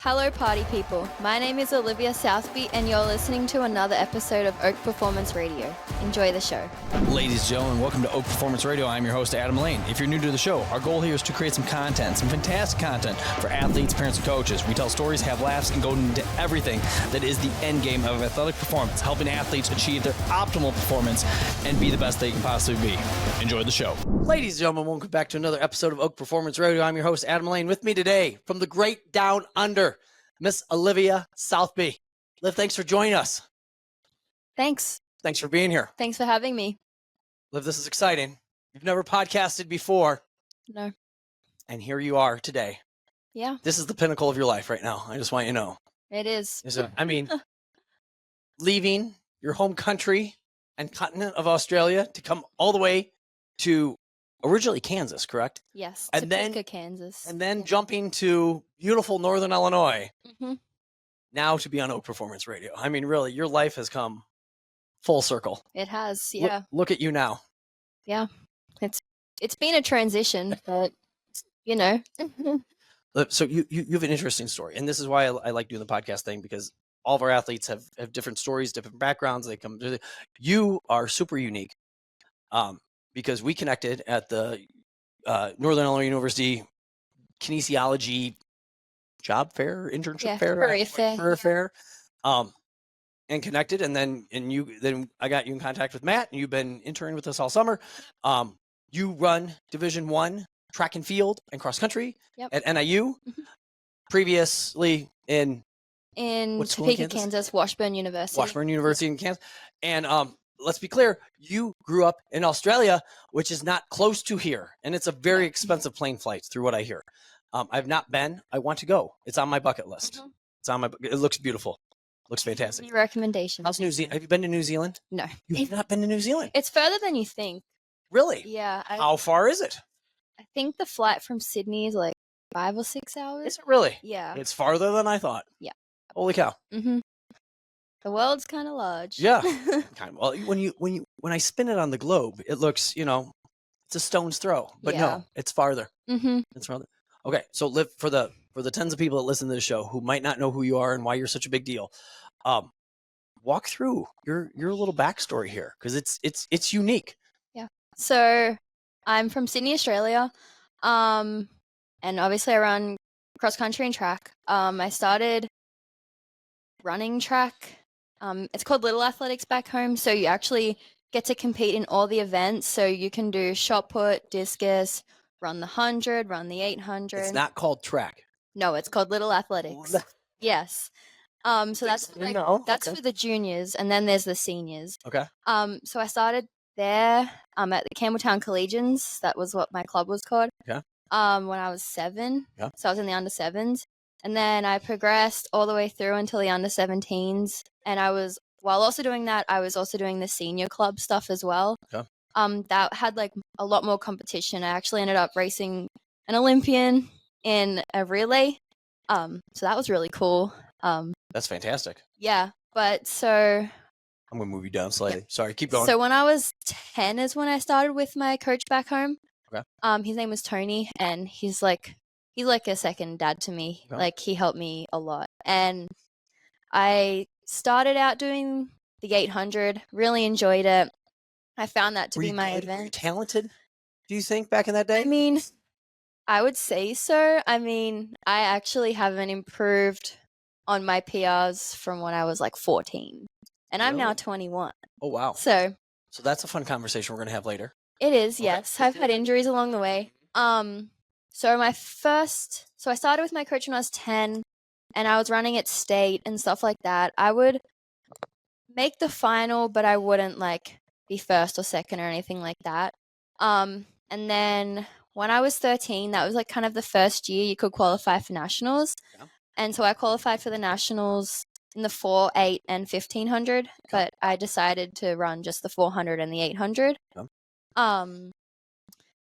Hello party people, my name is Olivia Southby and you're listening to another episode of Oak Performance Radio. Enjoy the show. Ladies and gentlemen, welcome to Oak Performance Radio. I'm your host, Adam Lane. If you're new to the show, our goal here is to create some content, some fantastic content for athletes, parents, and coaches. We tell stories, have laughs, and go into everything that is the end game of athletic performance, helping athletes achieve their optimal performance and be the best they can possibly be. Enjoy the show. Ladies and gentlemen, welcome back to another episode of Oak Performance Radio. I'm your host, Adam Lane. With me today, from the great down under, Miss Olivia Southby. Liv, thanks for joining us. Thanks. Thanks for being here. Thanks for having me. Liv, this is exciting. You've never podcasted before. No. And here you are today. Yeah. This is the pinnacle of your life right now. I just want you to know. It is. I mean, leaving your home country and continent of Australia to come all the way to originally Kansas, correct? Yes. And Topeka, Kansas. And then jumping to beautiful Northern Illinois. Mm-hmm. Now to be on Oak Performance Radio. I mean, really, your life has come full circle. It has, yeah. Look at you now. Yeah. It's been a transition, but you know. So you have an interesting story, and this is why I like doing the podcast thing, because all of our athletes have different stories, different backgrounds. They come. You are super unique, because we connected at the Northern Illinois University kinesiology job fair, internship fair, career fair, and connected, and then I got you in contact with Matt, and you've been interning with us all summer. You run Division I track and field and cross country at NIU. Mm-hmm. Previously in Topeka, Kansas, Washburn University. Washburn University in Kansas. And let's be clear, you grew up in Australia, which is not close to here, and it's a very expensive plane flight through what I hear. I've not been. I want to go. It's on my bucket list. Mm-hmm. It's on my. It looks beautiful. Looks fantastic. Any recommendations? How's New Zealand? Have you been to New Zealand? No. You've not been to New Zealand? It's further than you think. Really? Yeah. How far is it? I think the flight from Sydney is like 5 or 6 hours. Is it really? Yeah. It's farther than I thought. Yeah. Holy cow. Mm-hmm. The world's kind of large. Yeah. Kind of. Well, when I spin it on the globe, it looks, it's a stone's throw. But no, it's farther. Mm-hmm. It's farther. Okay, so Liv, for the tens of people that listen to the show who might not know who you are and why you're such a big deal, walk through your little backstory here, because it's unique. Yeah. So I'm from Sydney, Australia, and obviously I run cross country and track. I started running track. It's called Little Athletics back home, so you actually get to compete in all the events. So you can do shot put, discus, run the 100, run the 800. It's not called track. No, it's called Little Athletics. Yes. So that's for the juniors, and then there's the seniors. Okay. So I started there at the Campbelltown Collegians. That was what my club was called. Okay. When I was 7. Yeah. So I was in the under 7s. And then I progressed all the way through until the under 17s. And while also doing that, I was also doing the senior club stuff as well. Yeah. That had like a lot more competition. I actually ended up racing an Olympian in a relay. So that was really cool. That's fantastic. Yeah. But so I'm going to move you down slightly. Sorry, keep going. So when I was 10 is when I started with my coach back home. Okay. His name was Tony, and he's like a second dad to me. Okay. Like, he helped me a lot. And I started out doing the 800, really enjoyed it. I found that to be my event. Were you talented, do you think, back in that day? I mean, I would say so. I mean, I actually haven't improved on my PRs from when I was like 14. And I'm now 21. Oh, wow. So that's a fun conversation we're going to have later. It is, yes. I've had injuries along the way. So I started with my coach when I was 10, and I was running at state and stuff like that. I would make the final, but I wouldn't like be first or second or anything like that. And then when I was 13, that was like kind of the first year you could qualify for nationals. Yeah. And so I qualified for the nationals in the 4, 8, and 1500, but I decided to run just the 400 and the 800. Yeah.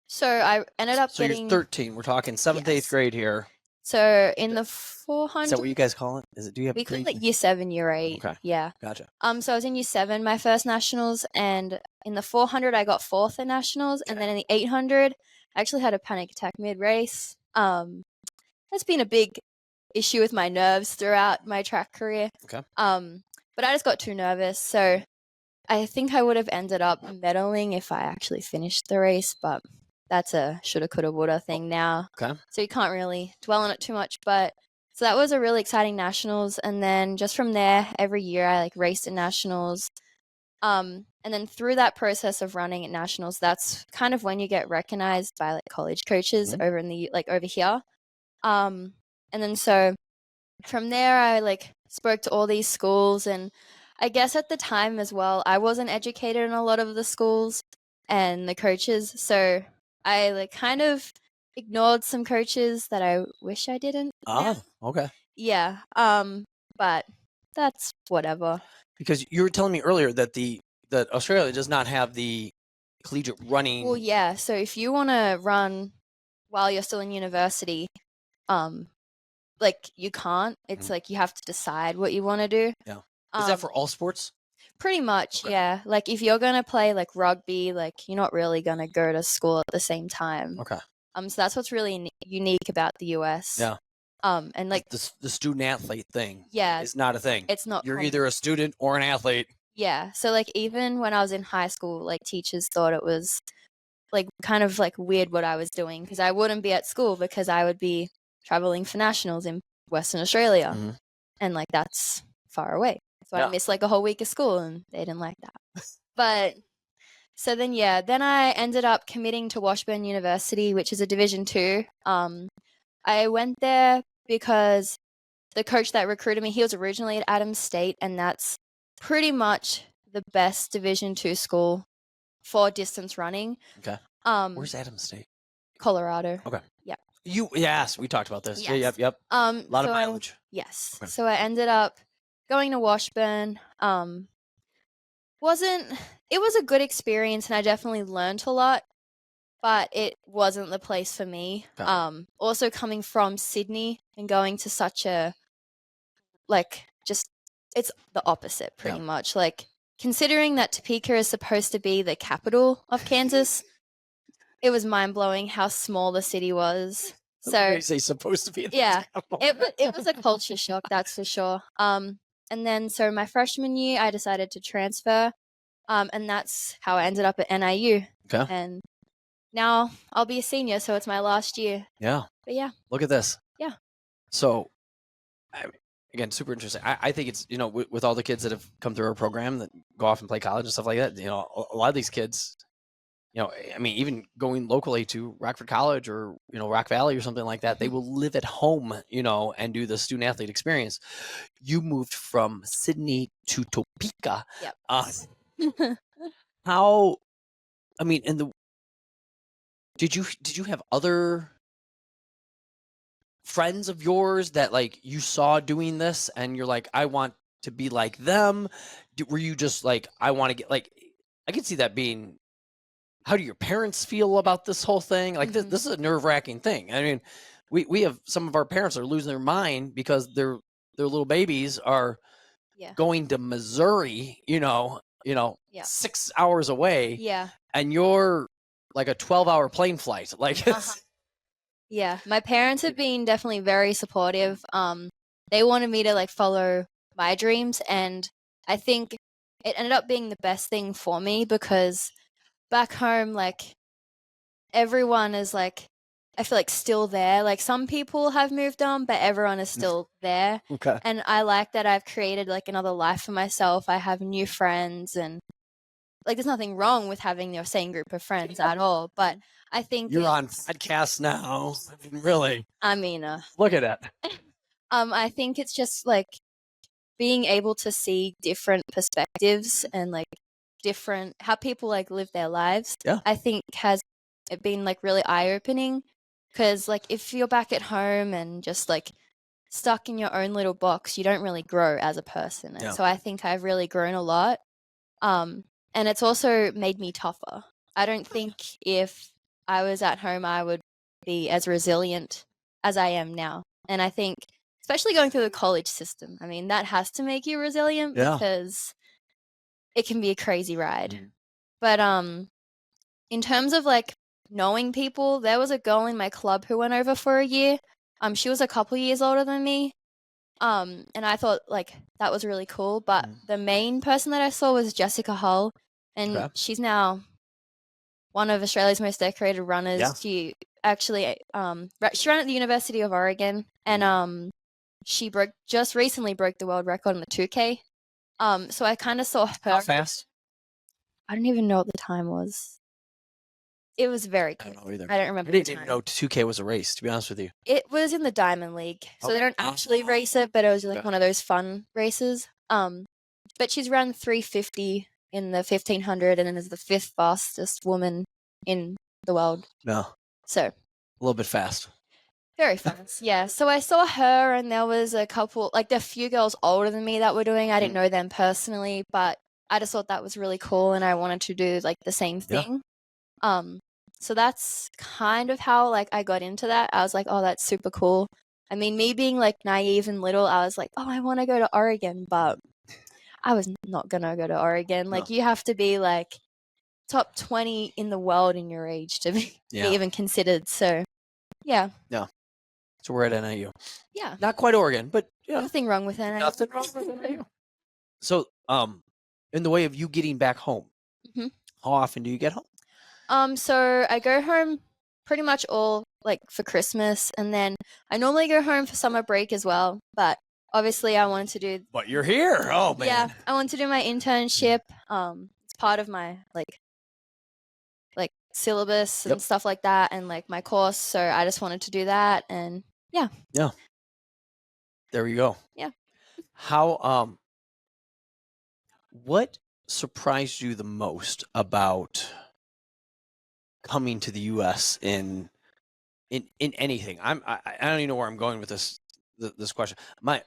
So I ended up getting... So you're 13. We're talking 7th, 8th grade here. So in the 400... Is that what you guys call it? Do you have... We call it like year 7, year 8. Okay. Yeah. Gotcha. So I was in year 7, my first nationals, and in the 400 I got 4th in nationals, and then in the 800 I actually had a panic attack mid-race. That's been a big issue with my nerves throughout my track career. Okay. But I just got too nervous, so I think I would have ended up medaling if I actually finished the race, but that's a shoulda, coulda, woulda thing now. Okay. So you can't really dwell on it too much. But so that was a really exciting nationals, and then just from there, every year I like raced at nationals. And then through that process of running at nationals, that's kind of when you get recognized by like college coaches over in the over here. And then so from there, I like spoke to all these schools, and I guess at the time as well, I wasn't educated in a lot of the schools and the coaches, so I like kind of ignored some coaches that I wish I didn't. Oh, okay. Yeah. But that's whatever. Because you were telling me earlier that that Australia does not have the collegiate running. Well, yeah. So if you want to run while you're still in university, like you can't. It's like you have to decide what you want to do. Yeah. Is that for all sports? Pretty much, Okay. yeah. Like if you're gonna play like rugby, like you're not really gonna go to school at the same time. Okay. So that's what's really unique about the US. Yeah. And like the student athlete thing. Yeah, is not a thing. It's not. You're either a student or an athlete. Yeah. So like even when I was in high school, like teachers thought it was like kind of like weird what I was doing because I wouldn't be at school because I would be traveling for nationals in Western Australia, and like that's far away. So I missed like a whole week of school, and they didn't like that. But so then then I ended up committing to Washburn University, which is a Division 2. I went there because the coach that recruited me, he was originally at Adams State, and that's pretty much the best Division 2 school for distance running. Okay. Where's Adams State? Colorado. Okay. Yeah. Yes, we talked about this. Yes. Yeah, yep. A lot of mileage. Yes. Okay. So I ended up going to Washburn. It was a good experience, and I definitely learned a lot, but it wasn't the place for me. Okay. Also coming from Sydney and going to such a it's the opposite pretty much. Like considering that Topeka is supposed to be the capital of Kansas, it was mind blowing how small the city was. So say supposed to be. It was a culture shock, that's for sure. And then so my freshman year, I decided to transfer, and that's how I ended up at NIU. Okay. And now I'll be a senior, so it's my last year. Yeah. But yeah. Look at this. Yeah. So, again, super interesting. I think it's, with all the kids that have come through our program that go off and play college and stuff like that, a lot of these kids, I mean, even going locally to Rockford College or, Rock Valley or something like that, they will live at home, and do the student athlete experience. You moved from Sydney to Topeka. Yep. How, I mean, did you have other friends of yours that like you saw doing this and you're like, I want to be like them? Were you just like, I want to get like, I could see that being, how do your parents feel about this whole thing? Like this is a nerve-wracking thing. I mean, we have some of our parents are losing their mind because their little babies are going to Missouri, 6 hours away. Yeah. And you're like a 12-hour plane flight. Like it's Yeah, my parents have been definitely very supportive. They wanted me to like follow my dreams, and I think it ended up being the best thing for me because back home, like everyone is like, I feel like still there. Like some people have moved on, but everyone is still there. Okay. And I like that I've created like another life for myself. I have new friends, and like there's nothing wrong with having your same group of friends at all. But I think you're on podcasts now. Really? I mean, look at that. I think it's just like being able to see different perspectives and like different how people like live their lives. Yeah. I think has it been like really eye-opening because like if you're back at home and just like stuck in your own little box, you don't really grow as a person. And so I think I've really grown a lot. And it's also made me tougher. I don't think if I was at home, I would be as resilient as I am now. And I think, especially going through the college system, I mean, that has to make you resilient because it can be a crazy ride. But in terms of like knowing people, there was a girl in my club who went over for a year. She was a couple years older than me. And I thought like that was really cool. But the main person that I saw was Jessica Hull, and she's now one of Australia's most decorated runners. Yeah. She actually she ran at the University of Oregon, and she just recently broke the world record in the 2K. So I kind of saw her. How fast? I don't even know what the time was. It was very quick. I don't know either. I don't remember. I didn't even know 2K was a race, to be honest with you. It was in the Diamond League, so they don't actually race it, but it was like one of those fun races. But she's run 350 in the 1500, and then is the 5th fastest woman in the world. No. So a little bit fast. Very fast, yeah. So I saw her, and there was a couple, like there are a few girls older than me that were doing. I didn't know them personally, but I just thought that was really cool, and I wanted to do like the same thing. So that's kind of how like I got into that. I was like, oh, that's super cool. I mean, me being like naive and little, I was like, oh, I want to go to Oregon, but I was not gonna go to Oregon. Like you have to be like top 20 in the world in your age to be even considered. So yeah. So we're at NIU. Yeah. Not quite Oregon, but nothing wrong with NIU. Nothing wrong with NIU. So in the way of you getting back home, how often do you get home? So I go home pretty much all like for Christmas, and then I normally go home for summer break as well. But obviously, I wanted to do. But you're here. Oh man. Yeah, I wanted to do my internship. It's part of my like syllabus and stuff like that, and like my course. So I just wanted to do that, and yeah. There you go. Yeah. How what surprised you the most about coming to the U.S. in anything? I don't even know where I'm going with this question. My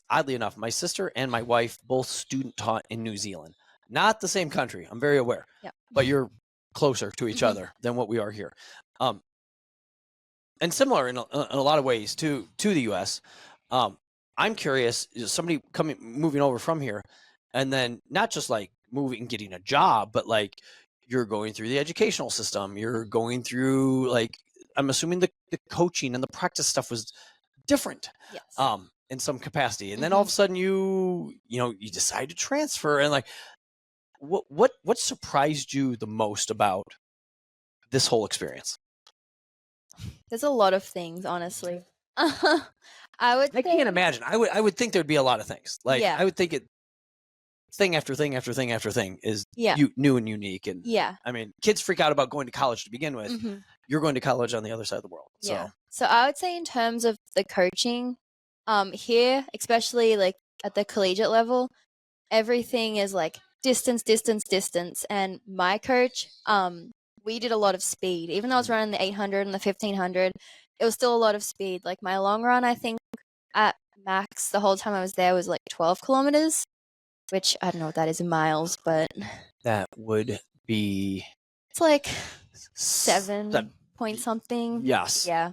oddly enough, my sister and my wife both student taught in New Zealand. Not the same country. I'm very aware. Yeah. But you're closer to each other than what we are here. And similar in a lot of ways to the U.S. I'm curious, somebody moving over from here, and then not just like moving, getting a job, but like you're going through the educational system. You're going through like, I'm assuming the coaching and the practice stuff was different. Yes. In some capacity. And then all of a sudden you decide to transfer, and like, what surprised you the most about this whole experience? There's a lot of things, honestly. I can't imagine. I would think there'd be a lot of things. Like I would think thing after thing after thing after thing is new and unique. And I mean, kids freak out about going to college to begin with. You're going to college on the other side of the world. So I would say in terms of the coaching, here, especially like at the collegiate level, everything is like distance. And my coach, we did a lot of speed. Even though I was running the 800 and the 1500, it was still a lot of speed. Like my long run, I think at max the whole time I was there was like 12 kilometers, which I don't know what that is in miles, but that would be, it's like 7 point something. Yes. Yeah.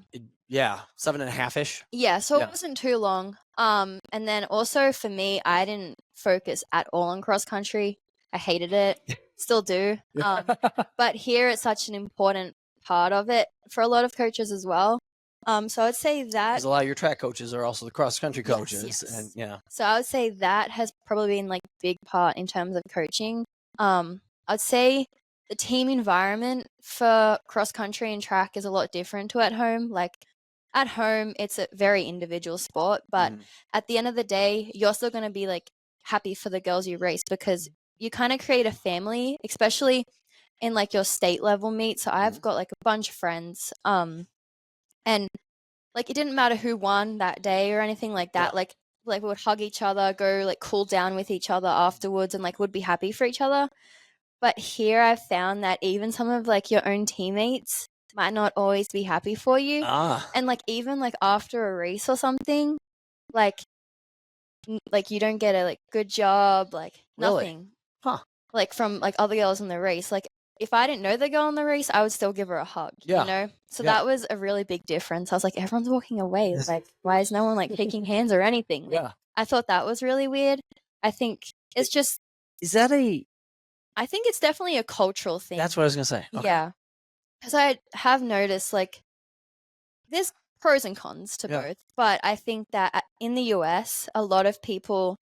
7.5-ish. Yeah. So it wasn't too long. And then also for me, I didn't focus at all on cross country. I hated it. Still do. But here it's such an important part of it for a lot of coaches as well. So I'd say that because a lot of your track coaches are also the cross country coaches. Yes. And so I would say that has probably been like a big part in terms of coaching. I'd say the team environment for cross country and track is a lot different to at home. Like at home, it's a very individual sport, but at the end of the day, you're still going to be like happy for the girls you race because you kind of create a family, especially in like your state level meet. So I've got like a bunch of friends, and like it didn't matter who won that day or anything like that. Like we would hug each other, go like cool down with each other afterwards, and like would be happy for each other. But here I've found that even some of like your own teammates might not always be happy for you. And like even like after a race or something, like you don't get a like good job, like nothing. Like from like other girls in the race. Like if I didn't know the girl in the race, I would still give her a hug. You know? So that was a really big difference. I was like, everyone's walking away. Like, why is no one like shaking hands or anything? Like, I thought that was really weird. I think it's just I think it's definitely a cultural thing. That's what I was gonna say. Okay. Yeah. Because I have noticed like there's pros and cons to both. But I think that in the US, a lot of people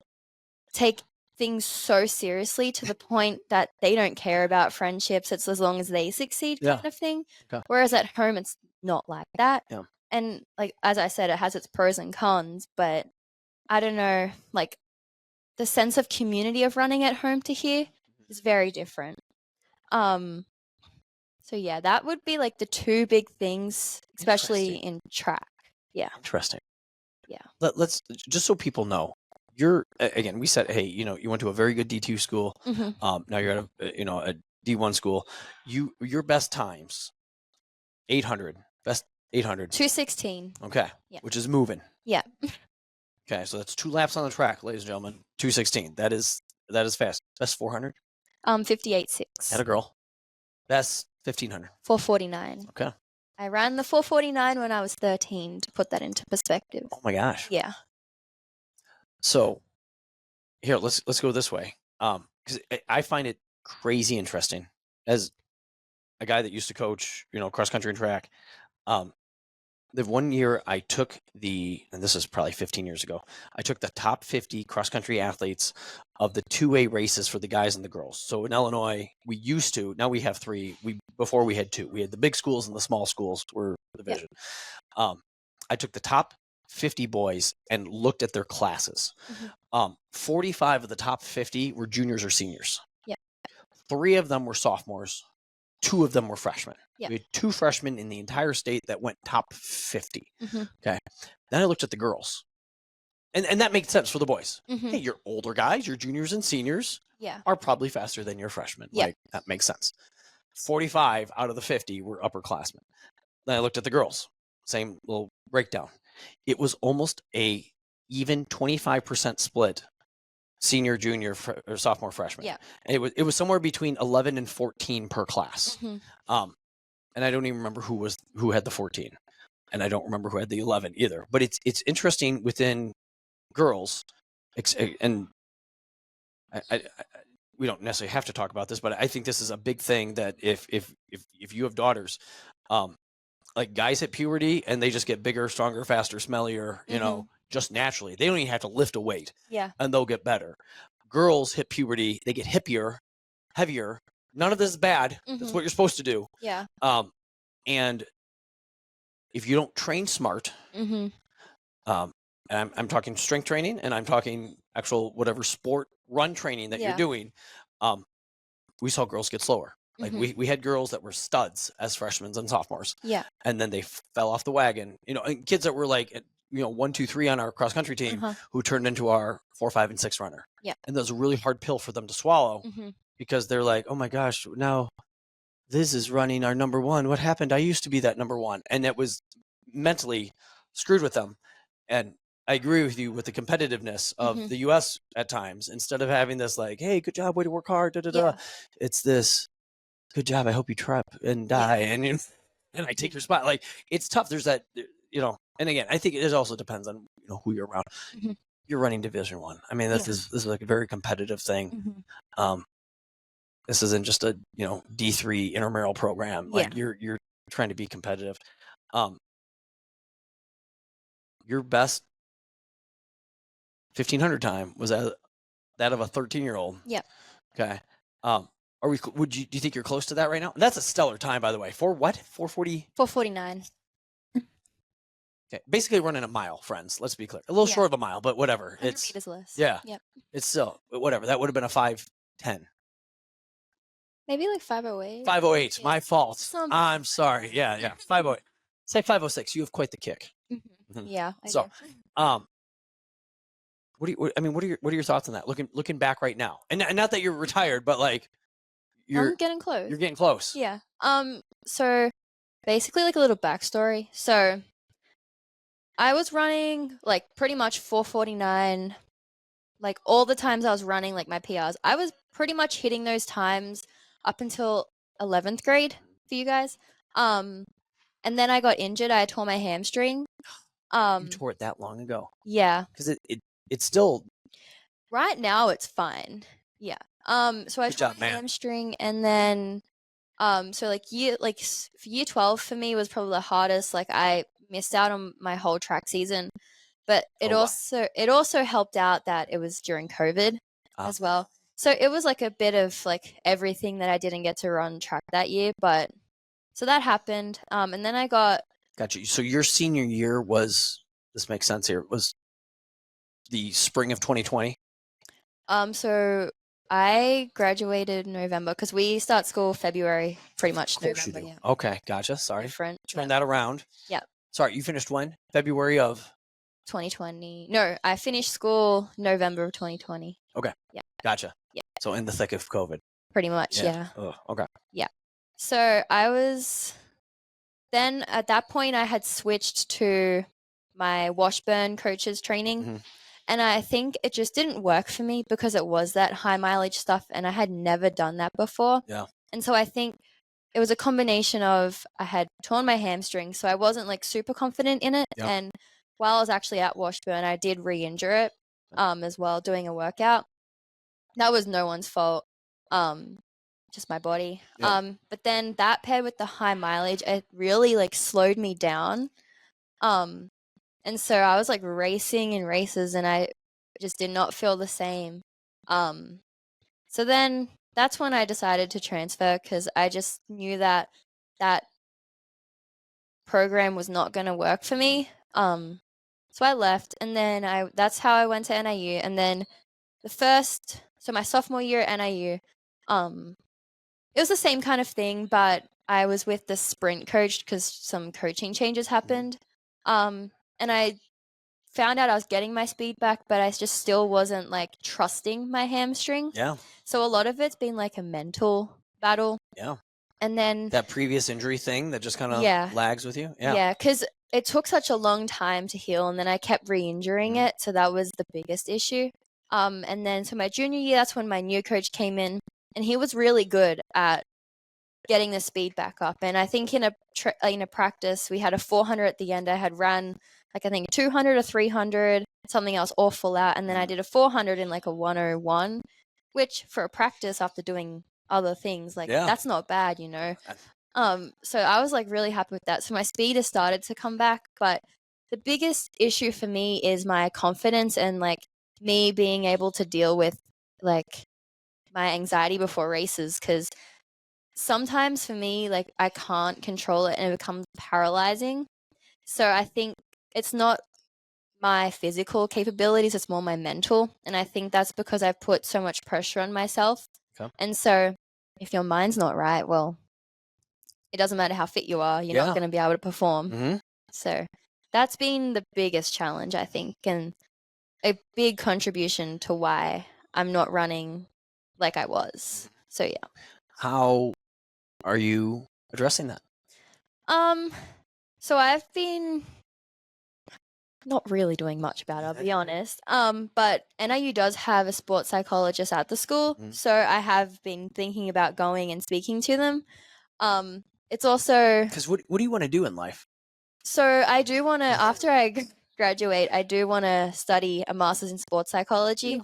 take things so seriously to the point that they don't care about friendships. It's as long as they succeed kind of thing. Okay. Whereas at home, it's not like that. Yeah. And like, as I said, it has its pros and cons, but I don't know, like the sense of community of running at home to here is very different. So yeah, that would be like the two big things, especially in track. Yeah. Interesting. Yeah. Let's just so people know. Again, we said, hey, you went to a very good D2 school. Mm-hmm. Now you're at a D1 school. Your best times, 800, best 800. 2:16. Okay. Yeah. Which is moving. Yeah. Okay, so that's 2 laps on the track, ladies and gentlemen. 2:16. That is fast. Best 400. 58.6. Had a girl. Best 1500. 4:49. Okay. I ran the 4:49 when I was 13, to put that into perspective. Oh my gosh. Yeah. So here, let's go this way. Because I find it crazy interesting as a guy that used to coach, cross country and track. The one year I took and this is probably 15 years ago, I took the top 50 cross country athletes of the 2A races for the guys and the girls. So in Illinois, now we have 3. Before we had 2. We had the big schools and the small schools were the division. Yep. I took the top 50 boys and looked at their classes. Mm-hmm. 45 of the top 50 were juniors or seniors. Yep. 3 of them were sophomores. 2 of them were freshmen. Yep. We had 2 freshmen in the entire state that went top 50. Mm-hmm. Okay. Then I looked at the girls. And that makes sense for the boys. Mm-hmm. Hey, your older guys, your juniors and seniors are probably faster than your freshmen. Yep. Like, that makes sense. 45 out of the 50 were upperclassmen. Then I looked at the girls. Same little breakdown. It was almost a even 25% split. Senior, junior, or sophomore, freshman. Yeah. And it was somewhere between 11 and 14 per class. Mm-hmm. And I don't even remember who had the 14, and I don't remember who had the 11 either. But it's interesting within girls, and we don't necessarily have to talk about this, but I think this is a big thing that if you have daughters, like guys hit puberty and they just get bigger, stronger, faster, smellier, just naturally. They don't even have to lift a weight. Yeah. And they'll get better. Girls hit puberty, they get hippier, heavier. None of this is bad. Mm-hmm. That's what you're supposed to do. Yeah. And if you don't train smart, mm-hmm. And I'm talking strength training, and I'm talking actual whatever sport run training that you're doing, we saw girls get slower. Like mm-hmm. we had girls that were studs as freshmen and sophomores. Yeah. And then they fell off the wagon. And kids that were like 1, 2, 3 on our cross country team who turned into our 4, 5, and 6 runner. Yeah. And that was a really hard pill for them to swallow because they're like, oh my gosh, now this is running our number 1. What happened? I used to be that number 1. And it was mentally screwed with them. And I agree with you with the competitiveness of the US at times. Instead of having this like, hey, good job, way to work hard, it's this, good job, I hope you trip and die, and I take your spot. Like, it's tough. There's that, and again, I think it also depends on who you're around. Mm-hmm. You're running Division I. I mean, this is like a very competitive thing. Mm-hmm. This isn't just a D3 intramural program. Like you're trying to be competitive. Your best 1500 time was that of a 13-year-old. Yeah. Okay. Do you think you're close to that right now? That's a stellar time, by the way. For what? 440? 449. Okay. Basically running a mile, friends. Let's be clear. A little short of a mile, but whatever. 100 meters less. Yeah. Yep. It's still, whatever. That would have been a 5:10. Maybe like 5:08. 5:08. My fault. Something. I'm sorry. Yeah. 5:08. Say 5:06. You have quite the kick. Mm-hmm. Mm-hmm. Yeah. I do. What are your thoughts on that? Looking back right now, and not that you're retired, but like I'm getting close. You're getting close. Yeah. So basically, like a little backstory. So I was running like pretty much 449. Like all the times I was running, like my PRs, I was pretty much hitting those times up until 11th grade for you guys. And then I got injured. I tore my hamstring. You tore it that long ago? Yeah. Because it's still right now it's fine. Yeah. So I tore my hamstring, and then so year 12 for me was probably the hardest. Like I missed out on my whole track season. But it Oh, wow. also helped out that it was during COVID as well. So it was like a bit of like everything that I didn't get to run track that year. But so that happened. And then I got Gotcha. So your senior year was, this makes sense here, was the spring of 2020? so I graduated November because we start school February, pretty much Of course November. you do. Yeah. Okay, gotcha. Sorry. Different. Turn that around. Yeah. Sorry, you finished when? February of? 2020. No, I finished school November of 2020. Okay. Yeah. Gotcha. Yeah. So in the thick of COVID. Pretty much, yeah. Oh, okay. Yeah. So I was then at that point I had switched to my Washburn coaches training. Mhm. And I think it just didn't work for me because it was that high mileage stuff and I had never done that before. Yeah. And so I think it was a combination of I had torn my hamstring, so I wasn't like super confident in it. Yeah. And while I was actually at Washburn, I did re-injure it as well doing a workout. That was no one's fault. Just my body. Yeah. But then that paired with the high mileage, it really like slowed me down. And so I was like racing in races and I just did not feel the same. So then that's when I decided to transfer because I just knew that that program was not going to work for me. So I left and then that's how I went to NIU. And then so my sophomore year at NIU, it was the same kind of thing, but I was with the sprint coach because some coaching changes happened. And I found out I was getting my speed back, but I just still wasn't like trusting my hamstring. Yeah. So a lot of it's been like a mental battle. Yeah. And then That previous injury thing that just kind of lags with you. Yeah. Yeah, because it took such a long time to heal, and then I kept re-injuring it, so that was the biggest issue. And then so my junior year, that's when my new coach came in, and he was really good at getting the speed back up. And I think in a practice, we had a 400 at the end. I had run like I think 200 or 300, something else awful out, and then I did a 400 in like a 101, which for a practice after doing other things, like that's not bad, you know. So I was like really happy with that. So my speed has started to come back, but the biggest issue for me is my confidence and like me being able to deal with like my anxiety before races, because sometimes for me, like I can't control it and it becomes paralyzing. So I think it's not my physical capabilities, it's more my mental. And I think that's because I've put so much pressure on myself. Okay. And so if your mind's not right, well, it doesn't matter how fit you are, you're not going to be able to perform. So that's been the biggest challenge, I think, and a big contribution to why I'm not running like I was. So yeah. How are you addressing that? So I've been not really doing much about it, I'll be honest. But NIU does have a sports psychologist at the school, so I have been thinking about going and speaking to them. It's also because what do you want to do in life? So I do want to, after I graduate, I do want to study a master's in sports psychology.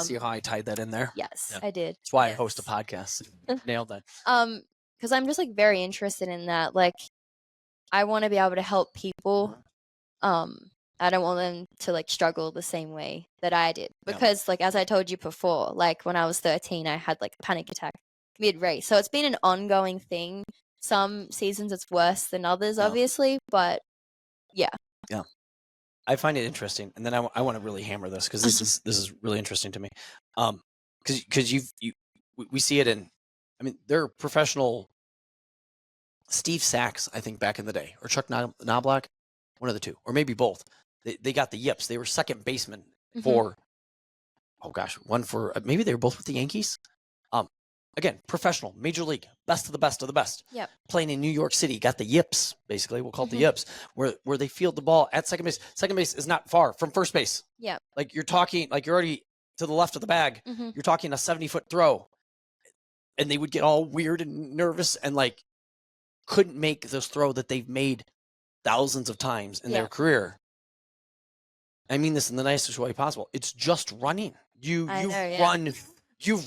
See how I tied that in there? Yes, I did. That's why I host a podcast. Nailed that. Because I'm just like very interested in that. Like, I want to be able to help people. I don't want them to like struggle the same way that I did. Because like, as I told you before, like when I was 13, I had like a panic attack mid-race. So it's been an ongoing thing. Some seasons it's worse than others, obviously, but yeah. Yeah. I find it interesting, and then I want to really hammer this because this is really interesting to me. Because we see it in, I mean, there are professional Steve Sachs, I think, back in the day, or Chuck Knobloch, one of the two, or maybe both. They got the yips. They were second baseman for, oh gosh, one for maybe they were both with the Yankees. Again, professional, major league, best of the best of the best. Yep. Playing in New York City, got the yips, basically. We'll call it the yips, where they field the ball at second base. Second base is not far from first base. Yeah. Like you're talking, like you're already to the left of the bag. You're talking a 70-foot throw. And they would get all weird and nervous and like couldn't make this throw that they've made thousands of times in their career. I mean this in the nicest way possible. It's just running. You've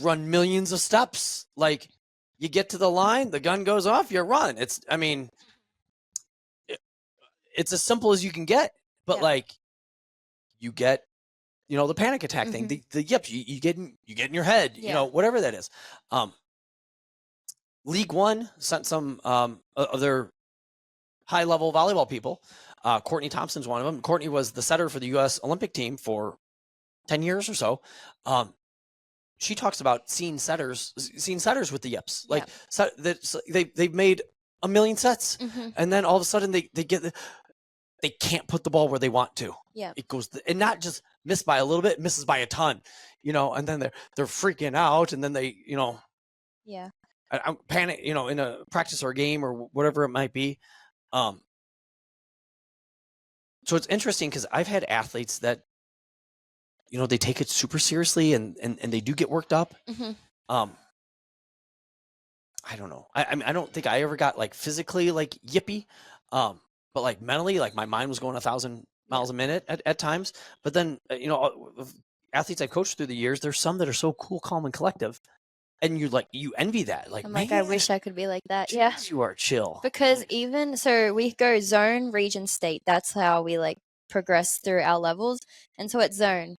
run millions of steps. Like you get to the line, the gun goes off, you run. it's as simple as you can get, but Yeah. like you get, the panic attack thing, the yips, you get in your head, whatever that is. League One sent some of their high level volleyball people. Courtney Thompson's one of them. Courtney was the setter for the U.S. Olympic team for 10 years or so. She talks about seeing setters with the yips. Like they've made a million sets, and then all of a sudden they can't put the ball where they want to. Yeah, it goes and not just miss by a little bit, misses by a ton. And then they're freaking out, and then they yeah. I panic. In a practice or a game or whatever it might be. So it's interesting because I've had athletes that, they take it super seriously and they do get worked up. I don't know. I don't think I ever got like physically like yippy, but like mentally, like my mind was going 1,000 miles a minute at times. But then, athletes I've coached through the years, there's some that are so cool, calm, and collective. And you envy that. Like, I'm like, I wish I could be like that. Yeah. You are chill. Because so we go zone, region, state. That's how we like progress through our levels. And so at zone,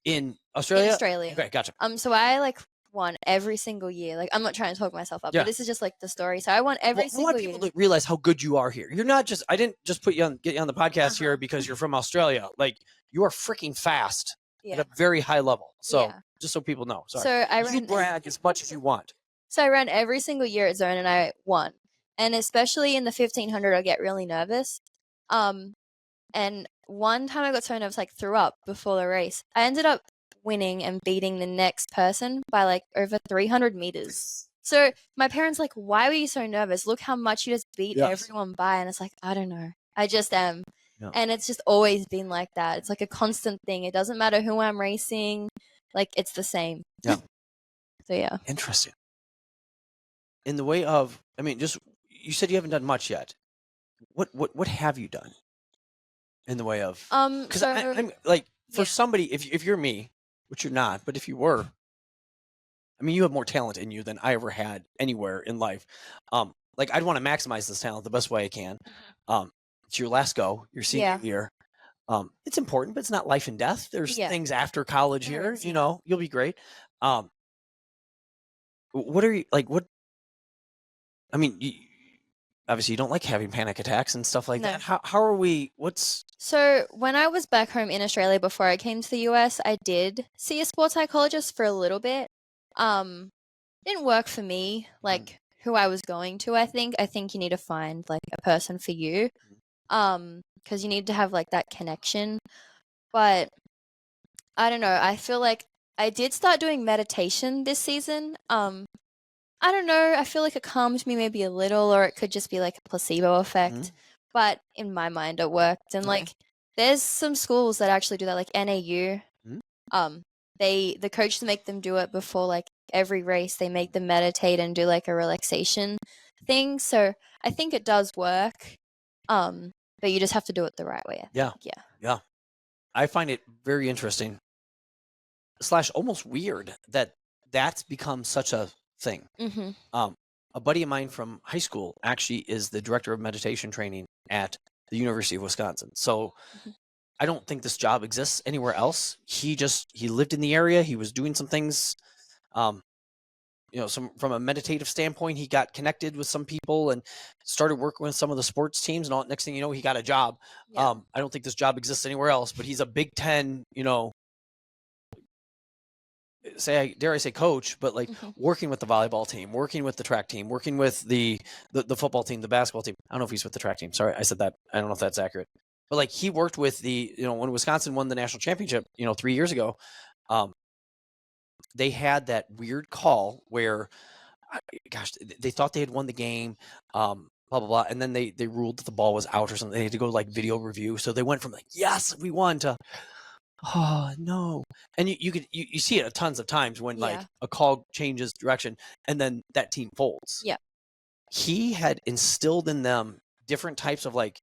in Australia? In Australia. Okay, gotcha. So I like won every single year. Like, I'm not trying to talk myself up, but this is just like the story. So I won every single year. I want people to realize how good you are here. You're not just, I didn't just get you on the podcast here because you're from Australia. Like, you are freaking fast at a very high level. So just so people know. Sorry. So you can brag as much as you want. So I ran every single year at zone and I won. And especially in the 1500, I get really nervous. And one time I got so nervous, like threw up before the race. I ended up winning and beating the next person by like over 300 meters. So my parents like, why were you so nervous? Look how much you just beat everyone by. And it's like, I don't know. I just am. Yeah. And it's just always been like that. It's like a constant thing. It doesn't matter who I'm racing. Like, it's the same. Yeah. So yeah. Interesting. In the way of, just, you said you haven't done much yet. What have you done? In the way of, because I'm like, for somebody, if you're me, which you're not, but if you were, you have more talent in you than I ever had anywhere in life. Like, I'd want to maximize this talent the best way I can. It's your last go, your senior year. It's important, but it's not life and death. There's things after college here, you'll be great. What are you like? Obviously you don't like having panic attacks and stuff like that. How are we? So when I was back home in Australia before I came to the US, I did see a sports psychologist for a little bit. Didn't work for me, like who I was going to. I think you need to find like a person for you. Because you need to have like that connection. But I don't know. I feel like I did start doing meditation this season. I don't know. I feel like it calmed me maybe a little, or it could just be like a placebo effect. But in my mind, it worked. And like, there's some schools that actually do that, like NAU. The coaches make them do it before like every race. They make them meditate and do like a relaxation thing. So I think it does work. But you just have to do it the right way. Yeah. I find it very interesting / almost weird that that's become such a thing. A buddy of mine from high school actually is the director of meditation training at the University of Wisconsin. So I don't think this job exists anywhere else. He lived in the area. He was doing some things, from a meditative standpoint. He got connected with some people and started working with some of the sports teams. And all, next thing you know, he got a job. I don't think this job exists anywhere else, but he's a Big Ten, dare I say coach, but like working with the volleyball team, working with the track team, working with the football team, the basketball team. I don't know if he's with the track team. Sorry, I said that. I don't know if that's accurate. But like, he worked with when Wisconsin won the national championship, 3 years ago, they had that weird call where, they thought they had won the game, blah, blah, blah. And then they ruled that the ball was out or something. They had to go like video review. So they went from like, yes, we won, to, oh no. And you see it tons of times when like a call changes direction and then that team folds. Yeah. He had instilled in them different types of like,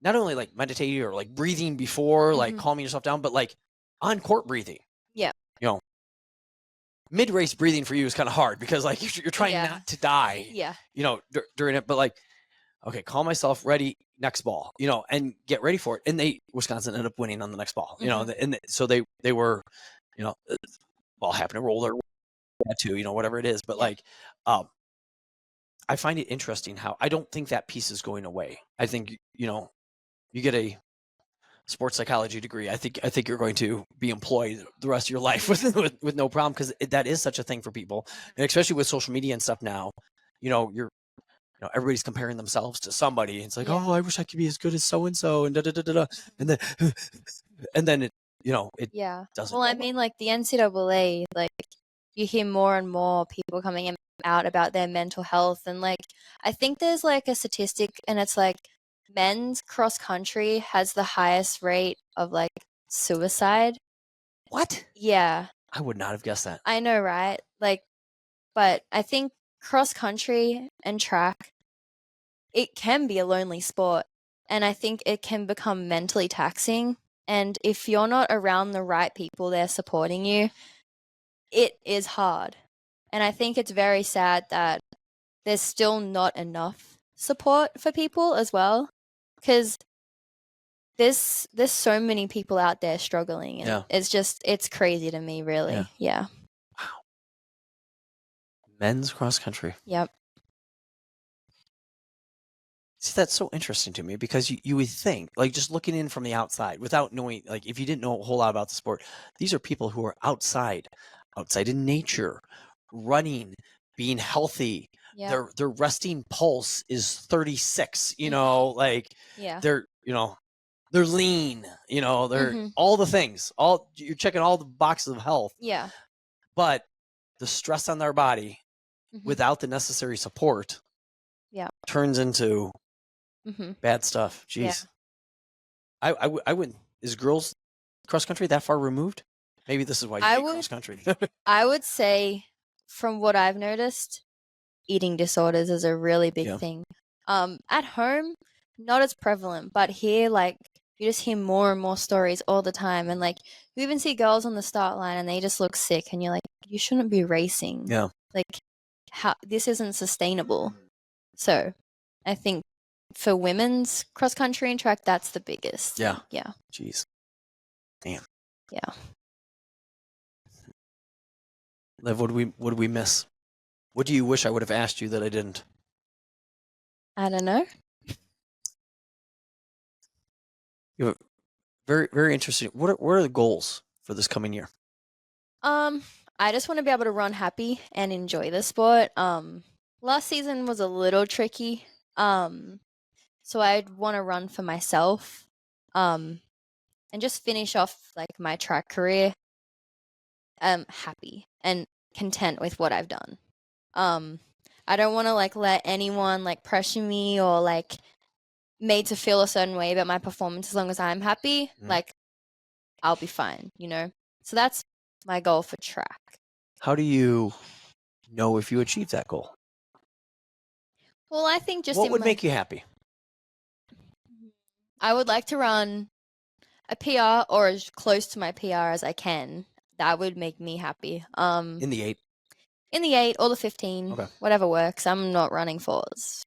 not only like meditating or like breathing before, like calming yourself down, but like on court breathing. Yeah. Mid-race breathing for you is kind of hard because like you're trying not to die. Yeah. During it, but like, okay, call myself ready, next ball, and get ready for it. And Wisconsin ended up winning on the next ball, so they were, ball happened to roll their to, whatever it is. But I find it interesting how I don't think that piece is going away. I think, you get a sports psychology degree. I think you're going to be employed the rest of your life with no problem, because that is such a thing for people, and especially with social media and stuff now. Everybody's comparing themselves to somebody. It's like, oh, I wish I could be as good as so and so, and da da da da, and then it Yeah. doesn't. Well, I mean, like the NCAA, like you hear more and more people coming out about their mental health, and like I think there's like a statistic, and it's like men's cross country has the highest rate of like suicide. What? Yeah. I would not have guessed that. I know, right? Like, but I think cross country and track, it can be a lonely sport, and I think it can become mentally taxing. And if you're not around the right people there supporting you, it is hard. And I think it's very sad that there's still not enough support for people as well, because there's so many people out there struggling, and it's crazy to me, really. Yeah. Wow. Men's cross country. Yep. See, that's so interesting to me, because you would think, like, just looking in from the outside without knowing, like, if you didn't know a whole lot about the sport, these are people who are outside in nature, running, being healthy. Yeah. Their resting pulse is 36, like Yeah. they're lean, they're all the things, you're checking all the boxes of health. Yeah. But the stress on their body without the necessary support turns into bad stuff. Jeez. Yeah. I wouldn't. Is girls cross country that far removed? Maybe this is why you hate cross country. I would say, from what I've noticed, eating disorders is a really big thing. At home, not as prevalent, but here, like, you just hear more and more stories all the time, and like you even see girls on the start line and they just look sick, and you're like, you shouldn't be racing. Yeah. Like, how this isn't sustainable. So, I think for women's cross country and track, that's the biggest. Yeah. Yeah. Jeez. Damn. Yeah. Liv, what do we miss? What do you wish I would have asked you that I didn't? I don't know. You have very, very interesting. What are the goals for this coming year? I just want to be able to run happy and enjoy the sport. Last season was a little tricky. So I'd want to run for myself. And just finish off like my track career happy and content with what I've done. I don't want to like let anyone like pressure me or like made to feel a certain way about my performance. As long as I'm happy, like I'll be fine, So that's my goal for track. How do you know if you achieve that goal? Well, I think just what would make you happy? I would like to run a PR or as close to my PR as I can. That would make me happy. In the 8? In the 8 or the 15, whatever works. I'm not running 4s.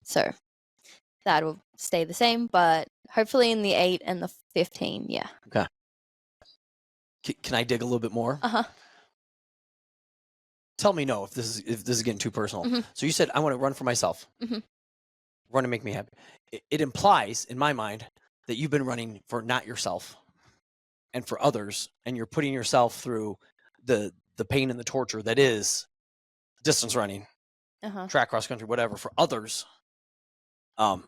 So that will stay the same, but hopefully in the 8 and the 15, yeah. Okay. Can I dig a little bit more? Uh-huh. Tell me no if this is getting too personal. So you said I want to run for myself. Run to make me happy. It implies, in my mind, that you've been running for not yourself and for others, and you're putting yourself through the pain and the torture that is distance running, track, cross country, whatever, for others. And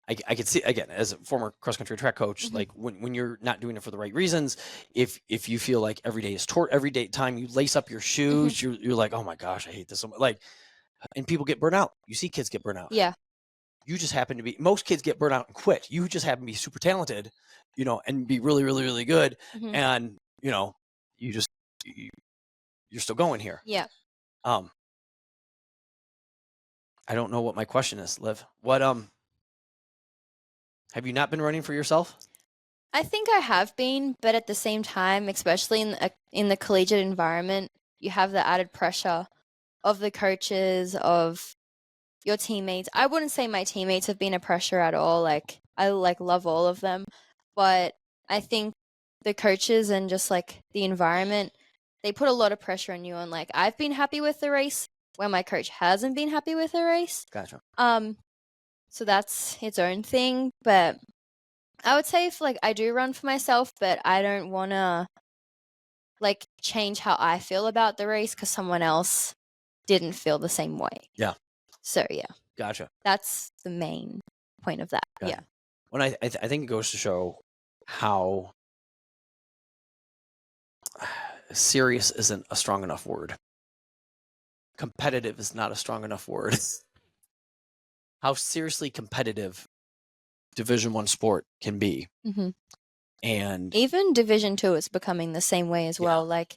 I could see, again, as a former cross country track coach, like when you're not doing it for the right reasons, if you feel like every day is every day time you lace up your shoes, you're like, oh my gosh, I hate this so much. Like, and people get burnt out. You see kids get burnt out. Yeah. You just happen to be, most kids get burnt out and quit. You just happen to be super talented, and be really, really, really good. And, you're still going here. Yeah. I don't know what my question is, Liv. What, have you not been running for yourself? I think I have been, but at the same time, especially in the collegiate environment, you have the added pressure of the coaches, of your teammates. I wouldn't say my teammates have been a pressure at all. Like, I love all of them, but I think the coaches and just like the environment, they put a lot of pressure on you. And like, I've been happy with the race when my coach hasn't been happy with the race. Gotcha. So that's its own thing. But I would say if like I do run for myself, but I don't want to like change how I feel about the race because someone else didn't feel the same way. Yeah. So yeah. Gotcha. That's the main point of that. Gotcha. Yeah. When I think it goes to show how serious isn't a strong enough word. Competitive is not a strong enough word. How seriously competitive Division I sport can be. Mm-hmm. And even Division II is becoming the same way as well. Like,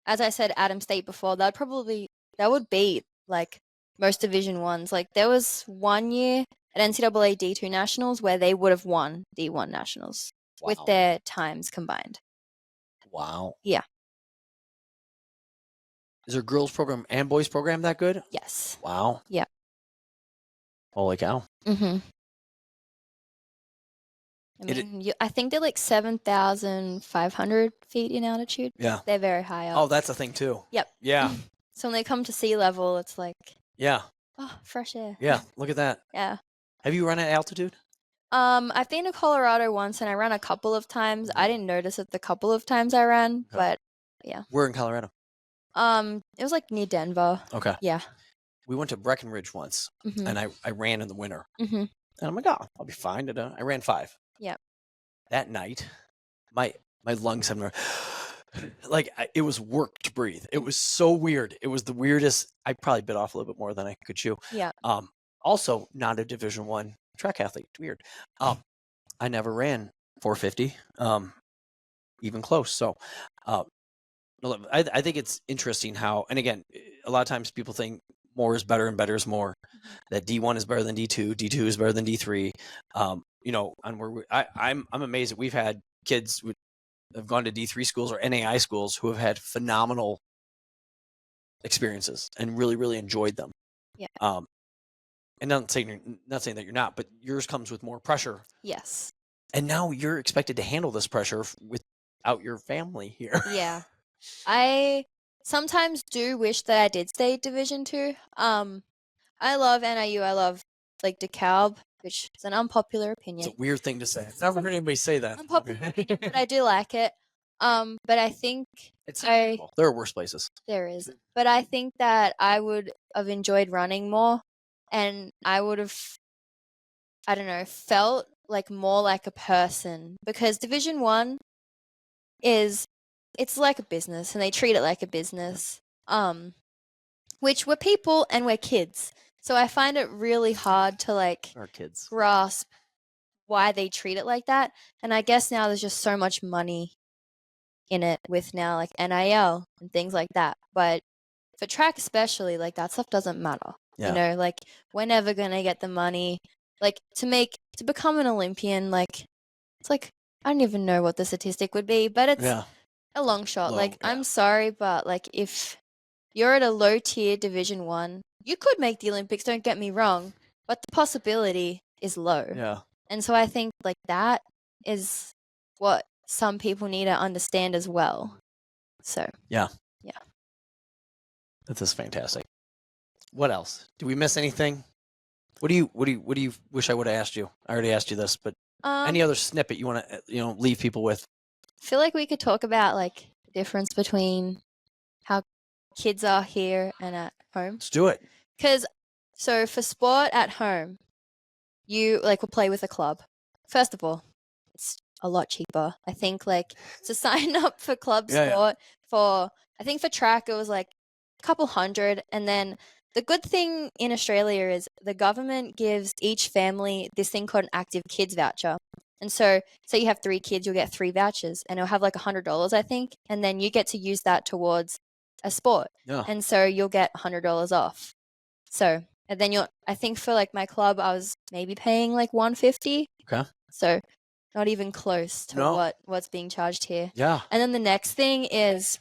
as I said, Adams State before, that would beat like most Division Ones. Like, there was 1 year at NCAA D2 Nationals where they would have won D1 Nationals with their times combined. Wow. Yeah. Is there girls program and boys program that good? Yes. Wow. Yeah. Holy cow. Mm-hmm. I mean, I think they're like 7,500 feet in altitude. Yeah. They're very high up. Oh, that's a thing too. Yep. Yeah. So when they come to sea level, it's like, yeah. Oh, fresh air. Yeah. Look at that. Yeah. Have you run at altitude? I've been to Colorado once and I ran a couple of times. I didn't notice it the couple of times I ran, but yeah. Where in Colorado? It was like near Denver. Okay. Yeah. We went to Breckenridge once, and I ran in the winter. Mm-hmm. And I'm like, oh, I'll be fine. I ran 5. Yeah. That night, my lungs have like it was work to breathe. It was so weird. It was the weirdest. I probably bit off a little bit more than I could chew. Yeah. Also not a Division I track athlete. Weird. I never ran 450. Even close. So, I think it's interesting how, and again, a lot of times people think more is better and better is more. That D1 is better than D2, D2 is better than D3. And I'm amazed that we've had kids who have gone to D3 schools or NAI schools who have had phenomenal experiences and really, really enjoyed them. Yeah. And not saying that you're not, but yours comes with more pressure. Yes. And now you're expected to handle this pressure without your family here. Yeah. I sometimes do wish that I did stay Division II. I love NIU. I love like DeKalb, which is an unpopular opinion. It's a weird thing to say. I've never heard anybody say that. Unpopular, but I do like it. But I think there are worse places. There is, but I think that I would have enjoyed running more, and I would have, I don't know, felt like more like a person because Division I it's like a business, and they treat it like a business. Which we're people and we're kids. So I find it really hard to like our kids grasp why they treat it like that. And I guess now there's just so much money in it with now like NIL and things like that. But for track especially, like that stuff doesn't matter. Yeah. You know, like we're never gonna get the money. Like to become an Olympian, like it's like I don't even know what the statistic would be, but it's a long shot. I'm sorry, but like if you're at a low tier Division I, you could make the Olympics, don't get me wrong, but the possibility is low. Yeah. And so I think like that is what some people need to understand as well. So yeah. Yeah. This is fantastic. What else? Do we miss anything? What do you wish I would have asked you? I already asked you this, but any other snippet you want to leave people with? I feel like we could talk about like the difference between how kids are here and at home. Let's do it. So for sport at home, you like will play with a club. First of all, it's a lot cheaper. I think like to sign up for club sport for I think for track it was like a couple hundred, and then the good thing in Australia is the government gives each family this thing called an active kids voucher. And so say you have 3 kids, you'll get 3 vouchers and it'll have like $100, I think. And then you get to use that towards a sport. Yeah. And so you'll get $100 off. So, and then I think for like my club, I was maybe paying like $150. Okay. So not even close to what's being charged here. Yeah. And then the next thing is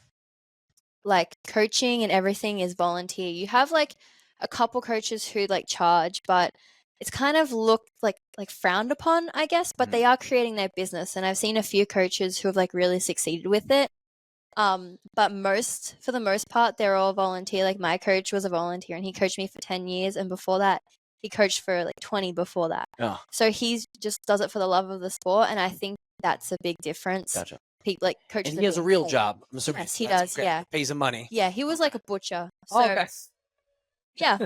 like coaching and everything is volunteer. You have like a couple coaches who like charge, but it's kind of looked like frowned upon, I guess, but they are creating their business, and I've seen a few coaches who have like really succeeded with it. But for the most part, they're all volunteer. Like my coach was a volunteer and he coached me for 10 years. And before that, he coached for like 20 before that. Yeah. So he just does it for the love of the sport. And I think that's a big difference. Gotcha. People like coaches. And he has a real job. I'm assuming. Yes, he does. Okay. Yeah. Pays him money. Yeah. He was like a butcher. So, Okay. Yeah.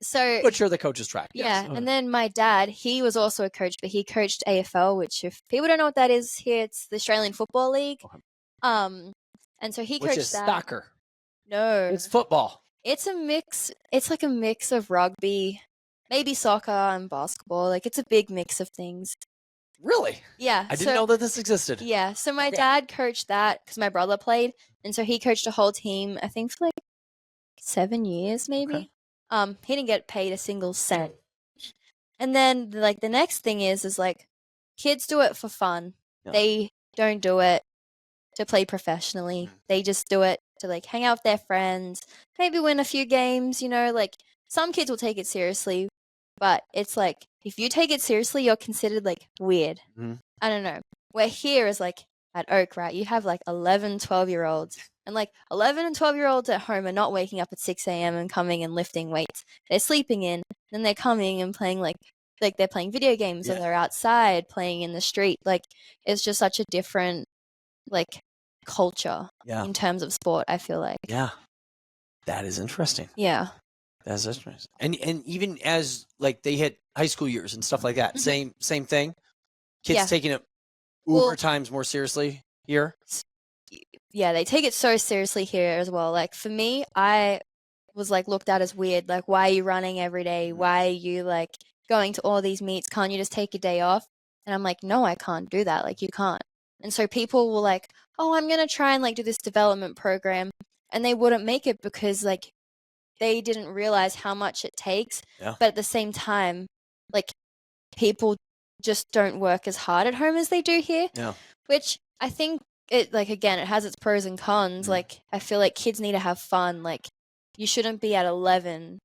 So Butcher the coach's track. yeah. Yes. And then my dad, he was also a coach, but he coached AFL, which if people don't know what that is here, it's the Australian Football League. Okay. And so he Which coached is that. soccer. No. It's football. It's a mix. It's like a mix of rugby, maybe soccer and basketball. Like it's a big mix of things. Really? Yeah. I didn't know that this existed. Yeah. So my dad coached that because my brother played. And so he coached a whole team, I think for like 7 years maybe. Okay. He didn't get paid a single cent. And then like the next thing is like kids do it for fun. Yeah. They don't do it to play professionally. They just do it to like hang out with their friends, maybe win a few games, you know, like some kids will take it seriously, but it's like if you take it seriously, you're considered like weird. Mhm. I don't know. Where here is like at Oak, right? You have like 11, 12-year-olds. And like 11 and 12-year-olds at home are not waking up at 6 a.m. and coming and lifting weights. They're sleeping in, then they're coming and playing like they're playing video games or they're outside playing in the street. Like it's just such a different like culture in terms of sport, I feel like. Yeah. That is interesting. Yeah. That's interesting. And even as like they hit high school years and stuff like that, same thing. Kids taking it uber times more seriously here. Yeah, they take it so seriously here as well. Like for me, I was like looked at as weird. Like, why are you running every day? Why are you like going to all these meets? Can't you just take a day off? And I'm like, no, I can't do that. Like you can't. And so people were like, oh, I'm going to try and like do this development program. And they wouldn't make it because like they didn't realize how much it takes. Yeah. But at the same time, like people just don't work as hard at home as they do here. Yeah. Which I think it like again, it has its pros and cons. Like I feel like kids need to have fun. Like you shouldn't be at 11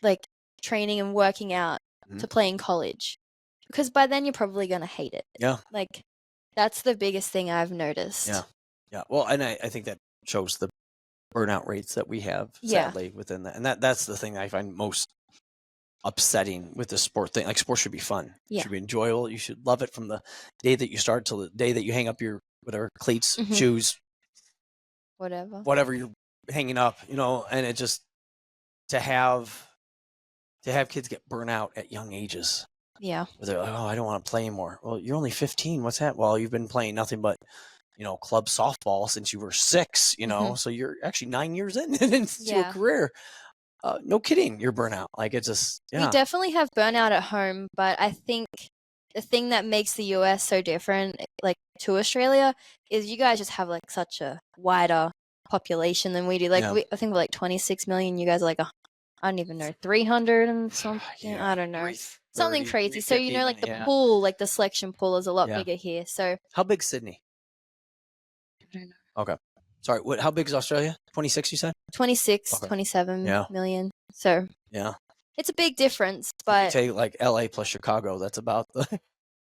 like training and working out to play in college. Because by then you're probably going to hate it. Yeah. Like that's the biggest thing I've noticed. Yeah. Yeah. Well, and I think that shows the burnout rates that we have, sadly, within that. And that's the thing I find most upsetting with the sport thing. Like sports should be fun. It should be enjoyable. You should love it from the day that you start till the day that you hang up your whatever cleats, shoes, whatever you're hanging up, you know, and it just to have kids get burnt out at young ages. Yeah. Where they're like, oh, I don't want to play anymore. Well, you're only 15. What's that? Well, you've been playing nothing but, you know, club softball since you were 6, you know, so you're actually 9 years into a career. No kidding. You're burnt out. Like it's just, We definitely have burnout at home, but I think the thing that makes the US so different, like to Australia, is you guys just have like such a wider population than we do. Like I think we're like 26 million. You guys are like, I don't even know, 300 and something. I don't know. Something crazy. So, you know, like the pool, like the selection pool is a lot bigger here. So how big's Sydney? I don't know. Okay. Sorry. How big is Australia? 26, you said? 26, 27 million. So yeah, it's a big difference, but you take like LA plus Chicago. That's about the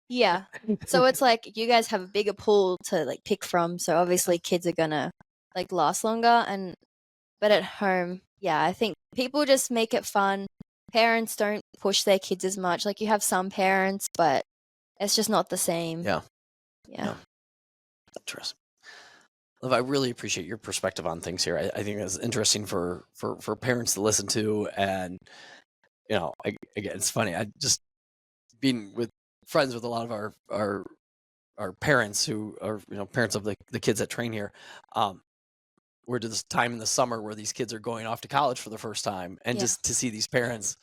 yeah. So it's like you guys have a bigger pool to like pick from. So obviously kids are gonna like last longer. But at home, yeah, I think people just make it fun. Parents don't push their kids as much. Like you have some parents, but it's just not the same. Yeah. Yeah. Interesting. Liv, I really appreciate your perspective on things here. I think it's interesting for parents to listen to, and you know, again, it's funny. I just being with friends with a lot of our parents who are, you know, parents of the kids that train here. We're to this time in the summer where these kids are going off to college for the first time, and just to see these parents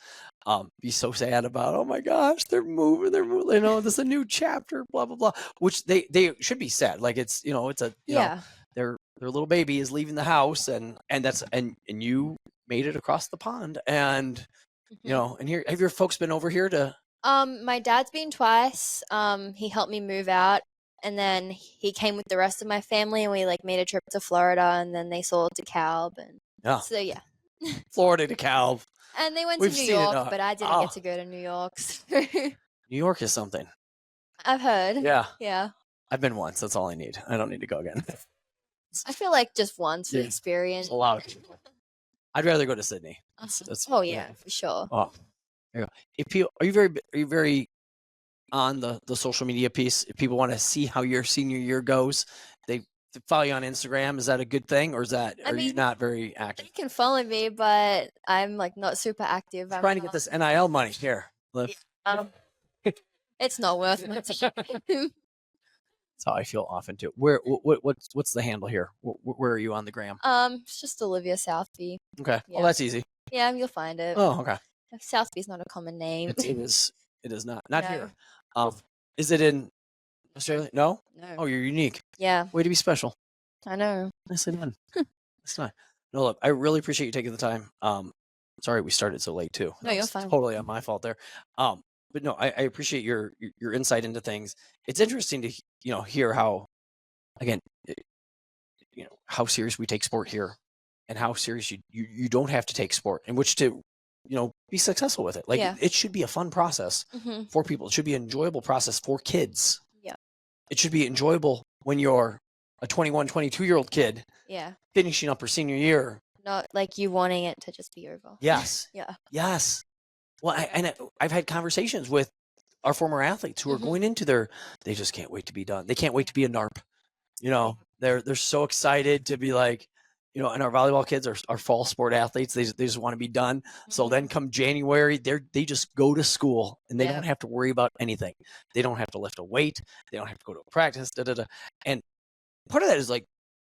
be so sad about, oh my gosh, they're moving, you know, this is a new chapter, blah blah blah. Which they should be sad. Like it's, you know, it's a you know, their little baby is leaving the house, and that's and you made it across the pond, and you know, and here have your folks been over here to? My dad's been twice. He helped me move out, and then he came with the rest of my family, and we like made a trip to Florida, and then they sold DeKalb, and Yeah. so yeah. Florida to Cal. And they went We've to New seen it, York, but I didn't oh. get to go to New York. So New York is something. I've heard. Yeah. Yeah. I've been once. That's all I need. I don't need to go again. I feel like just once for Yeah. the experience. It's a lot. I'd rather go to Sydney. Oh yeah, for sure. Oh, there you go. Are you very on the social media piece? If people want to see how your senior year goes, they follow you on Instagram. Is that a good thing, or are you not very active? They can follow me, but I'm like not super active. I'm trying to get this NIL money here. It's not worth my time. That's how I feel often too. What's the handle here? Where are you on the gram? It's just Olivia Southby. Okay. Yeah. Well, that's easy. Yeah, you'll find it. Oh, okay. Southby's not a common name. It is not No. here. Is it in Australia? No. No. Oh, you're unique. Yeah, Way to be special. I know. Nicely done. It's not. No, look, I really appreciate you taking the time. Sorry we started so late too. No, you're fine. Totally on my fault there. But no, I appreciate your insight into things. It's interesting to hear how, again, how serious we take sport here, and how serious you don't have to take sport, in which to be successful with it. Like Yeah. it should be a fun process for people. It should be an enjoyable process for kids. Yeah. It should be enjoyable when you're a 21, 22-year-old kid Yeah. finishing up her senior year. Not like you wanting it to just be over. Yes. Yeah. Yes. Well, I've had conversations with our former athletes who are going into they just can't wait to be done. They can't wait to be a NARP. They're so excited to be like, and our volleyball kids are fall sport athletes. They just want to be done. So then come January, they just go to school, and they don't have to worry about anything. They don't have to lift a weight. They don't have to go to a practice. And part of that is like,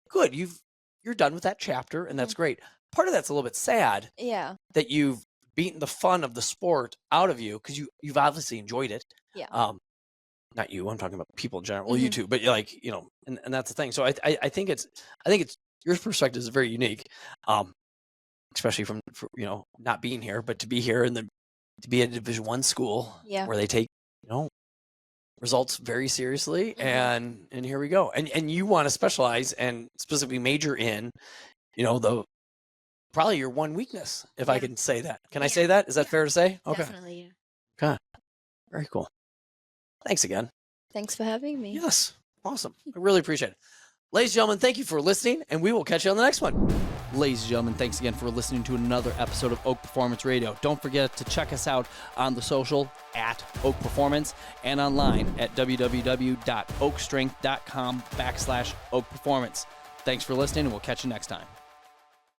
good, you're done with that chapter, and that's great. Part of that's a little bit sad. Yeah. That you've beaten the fun of the sport out of you, because you've obviously enjoyed it. Yeah. Not you. I'm talking about people in general. Well, you too, but like and that's the thing. So I think it's your perspective is very unique, especially from not being here, but to be here and to be in a Division I school where they take results very seriously, and here we go. And you want to specialize and specifically major in probably your one weakness, if I can say that. Can I say that? Is that fair to say? Okay. Definitely. Okay. Very cool. Thanks again. Thanks for having me. Yes. Awesome. I really appreciate it. Ladies and gentlemen, thank you for listening, and we will catch you on the next one. Ladies and gentlemen, thanks again for listening to another episode of Oak Performance Radio. Don't forget to check us out on the social at Oak Performance and online at www.oakstrength.com/Oak Performance. Thanks for listening, and we'll catch you next time.